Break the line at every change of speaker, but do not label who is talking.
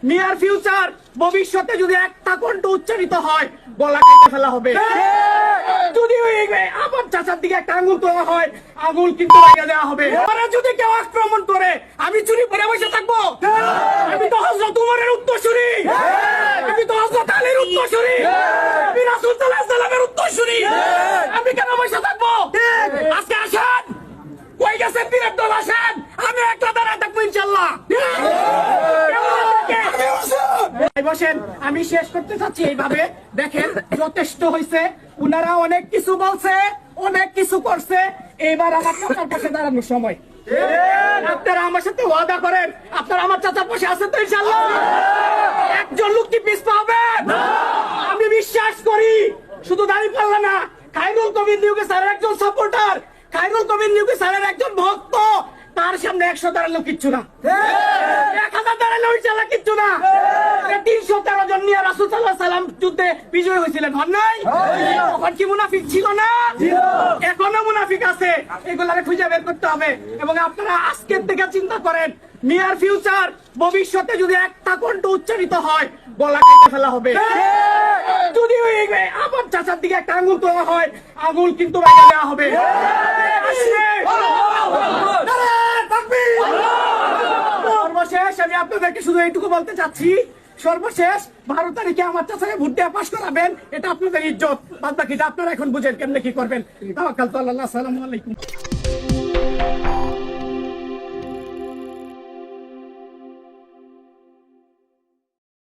Near future ভবিষ্যতে যদি একটা কণ্ঠ উচ্চারিত হয় গলা কেটে ফেলা হবে। যদি আমার চাচার দিকে একটা আঙুল তোলা হয় আঙুল কিন্তু লাগিয়ে দেওয়া হবে। যদি কেউ আক্রমণ করে আমি চুরি করে বসে থাকবো? আমি তো হযরত উমরের উত্তরসূরি, আমি তো হযরত আলীর উত্তরসূরি, আমি রাসূল সাল্লাল্লাহু আলাইহি ওয়াসাল্লামের উত্তরসূরি। আমি কেন বসে থাকবো? আজকে আসেন, কই গেছেন বীরের দল? আসেন, আমি একলা দাঁড়ায় থাকবো ইনশাআল্লাহ। বসেন, আমি শেষ করতে চাচ্ছি এইভাবে। দেখেন যথেষ্ট হয়েছে, উনারা অনেক কিছু বলছে, অনেক কিছু করছে, এবার আমার চাচার পাশে দাঁড়ানোর সময়। আপনারা আমার সাথে ওয়াদা করেন, আপনারা আমার চাচার পাশে আছেন তো ইনশাআল্লাহ? একজন লোক কি পিছপা হবে? আমি বিশ্বাস করি শুধু দাঁড়িপাল্লা না, খায়রুল কবির নিয়োগী স্যারের একজন সাপোর্টার, খায়রুল কবির নিয়োগী স্যারের একজন ভক্ত, তার সামনে 100 দাঁড়ালেও কিচ্ছু না, 1000 দাঁড়ালেও ইনশাআল্লাহ কিচ্ছু না। 313 জন নিয়ে রাসূল সাল্লাল্লাহু আলাইহি ওয়াসাল্লাম যুদ্ধে বিজয় হয়েছিলেন, হন নাই? তখন কি মুনাফিক ছিল না? এখনো মুনাফিক আছে, এগুলারে খুঁজে বের করতে হবে। এবং আপনারা আজকের থেকে চিন্তা করেন, নিয়ার ফিউচার ভবিষ্যতে যদি একটা কণ্ঠ উচ্চারিত হয় গলা কেটে ফেলা হবে। যদি আমার চাচার দিকে একটা আঙুল তোলা হয় আঙুল কিন্তু লাগিয়ে দেওয়া হবে। সর্বশেষ আমি আপনাদেরকে শুধু এইটুকু বলতে চাচ্ছি, সর্বশেষ 12 তারিখে আমার চাচাকে ভোট দিয়ে পাশ করাবেন, এটা আপনাদের ইজ্জত। বাদ বাকিটা আপনারা এখন বুঝেন কেমনে কি করবেন। তাওয়াক্কালতু আলাল্লাহ। আসসালামু আলাইকুম।